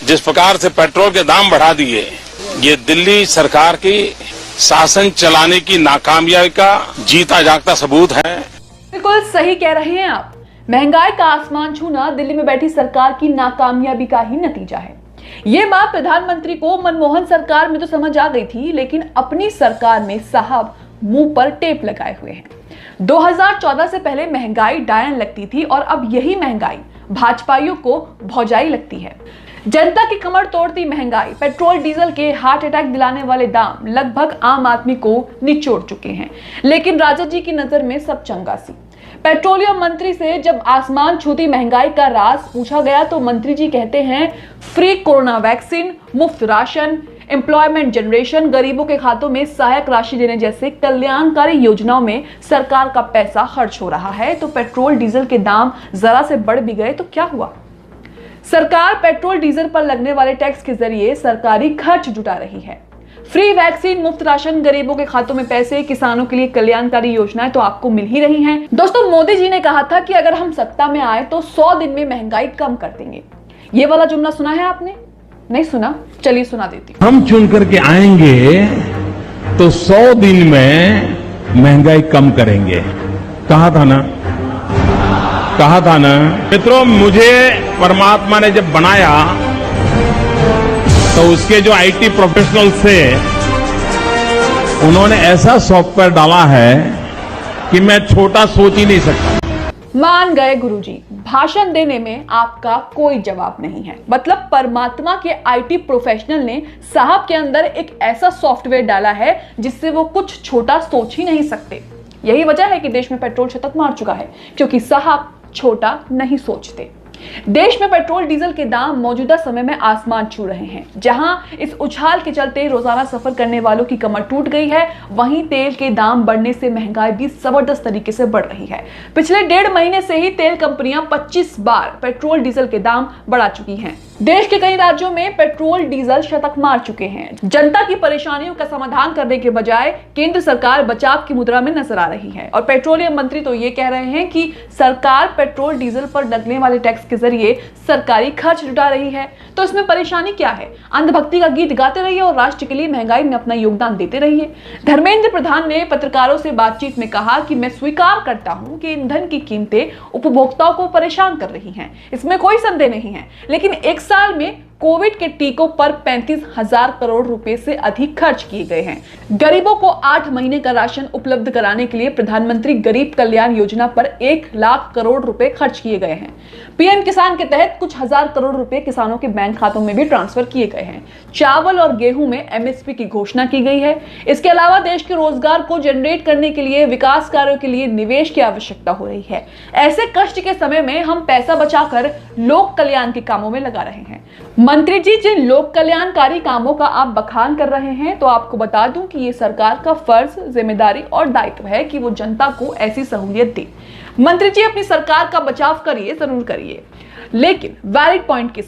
जिस प्रकार से पेट्रोल के दाम बढ़ा दिए, ये दिल्ली सरकार की शासन चलाने की नाकामयाबी का जीता जागता सबूत है। बिल्कुल सही कह रहे हैं आप। महंगाई का आसमान छूना दिल्ली में बैठी सरकार की नाकामयाबी का ही नतीजा है। ये बात प्रधानमंत्री को मनमोहन सरकार में तो समझ आ गई थी, लेकिन अपनी सरकार में साहब मुंह पर टेप लगाए हुए हैं। 2014 से पहले महंगाई डायन लगती थी और अब यही महंगाई भाजपाइयों को भौजाई लगती है। जनता की कमर तोड़ती महंगाई, पेट्रोल डीजल के हार्ट अटैक दिलाने वाले दाम लगभग आम आदमी को निचोड़ चुके हैं। लेकिन राजद जी की नजर में सब चंगा सी। पेट्रोलियम मंत्री से जब आसमान छूती महंगाई का राज पूछा गया तो मंत्री जी कहते हैं फ्री कोरोना वैक्सीन, मुफ्त राशन, एम्प्लॉयमेंट जनरेशन, गरीबों के खातों में सहायक राशि देने जैसे कल्याणकारी योजनाओं में सरकार का पैसा खर्च हो रहा है। तो पेट्रोल डीजल के दाम जरा से बढ़ भी गए तो क्या हुआ? सरकार पेट्रोल डीजल पर लगने वाले टैक्स के जरिए सरकारी खर्च जुटा रही है। फ्री वैक्सीन, मुफ्त राशन, गरीबों के खातों में पैसे, किसानों के लिए कल्याणकारी योजनाएं तो आपको मिल ही रही हैं। दोस्तों, मोदी जी ने कहा था कि अगर हम सत्ता में आए तो 100 दिन में महंगाई कम कर देंगे। ये वाला जुमला सुना है आपने? नहीं सुना? चलिए सुना देती हूँ। हम चुन करके आएंगे तो 100 दिन में महंगाई कम करेंगे। कहा था ना मित्रों, मुझे परमात्मा ने जब बनाया तो उसके जो आईटी प्रोफेशनल थे उन्होंने ऐसा सॉफ्टवेयर डाला है कि मैं छोटा सोच ही नहीं सकता। मान गए गुरुजी, भाषण देने में आपका कोई जवाब नहीं है। मतलब परमात्मा के आईटी प्रोफेशनल ने साहब के अंदर एक ऐसा सॉफ्टवेयर डाला है जिससे वो कुछ छोटा सोच ही नहीं सकते। यही वजह है कि देश में पेट्रोल शतक मार चुका है, क्योंकि साहब छोटा नहीं सोचते। देश में पेट्रोल डीजल के दाम मौजूदा समय में आसमान छू रहे हैं। जहां इस उछाल के चलते रोजाना सफर करने वालों की कमर टूट गई है, वहीं तेल के दाम बढ़ने से महंगाई भी जबरदस्त तरीके से बढ़ रही है। पिछले 1.5 महीने से ही तेल कंपनियां 25 बार पेट्रोल डीजल के दाम बढ़ा चुकी हैं। देश के कई राज्यों में पेट्रोल डीजल शतक मार चुके हैं। जनता की परेशानियों का समाधान करने के बजाय केंद्र सरकार बचाव की मुद्रा में नजर आ रही है। और पेट्रोलियम मंत्री तो ये कह रहे हैं कि सरकार पेट्रोल डीजल पर लगने वाले टैक्स के जरिए सरकारी खर्च जुटा रही है। तो इसमें परेशानी क्या है? अंधभक्ति का गीत गाते रहिए और राष्ट्र के लिए महंगाई में अपना योगदान देते रहिए। धर्मेंद्र प्रधान ने पत्रकारों से बातचीत में कहा कि मैं स्वीकार करता हूं कि ईंधन की कीमतें उपभोक्ताओं को परेशान कर रही हैं, इसमें कोई संदेह नहीं है। लेकिन एक साल में कोविड के टीकों पर 35,000 करोड़ रुपए से अधिक खर्च किए गए हैं। गरीबों को 8 महीने का राशन उपलब्ध कराने के लिए प्रधानमंत्री गरीब कल्याण योजना पर 1 लाख करोड़ रुपए खर्च किए गए हैं। पीएम किसान के तहत कुछ हजार करोड़ रुपए किसानों के बैंक खातों में भी ट्रांसफर किए गए हैं। चावल और गेहूं में एमएसपी की घोषणा की गई है। इसके अलावा देश के रोजगार को जनरेट करने के लिए विकास कार्यों के लिए निवेश की आवश्यकता हो रही है। ऐसे कष्ट के समय में हम पैसा बचाकर लोक कल्याण के कामों में लगा रहे हैं। मंत्री जी, जिन लोक कल्याणकारी कामों का आप बखान कर रहे हैं, तो आपको बता दूं कि ये सरकार का फर्ज, जिम्मेदारी और दायित्व है कि वो जनता को ऐसी सहूलियत दे। मंत्री जी, अपनी सरकार का बचाव करिए, जरूर करिए, लेकिन वैलिड पॉइंट के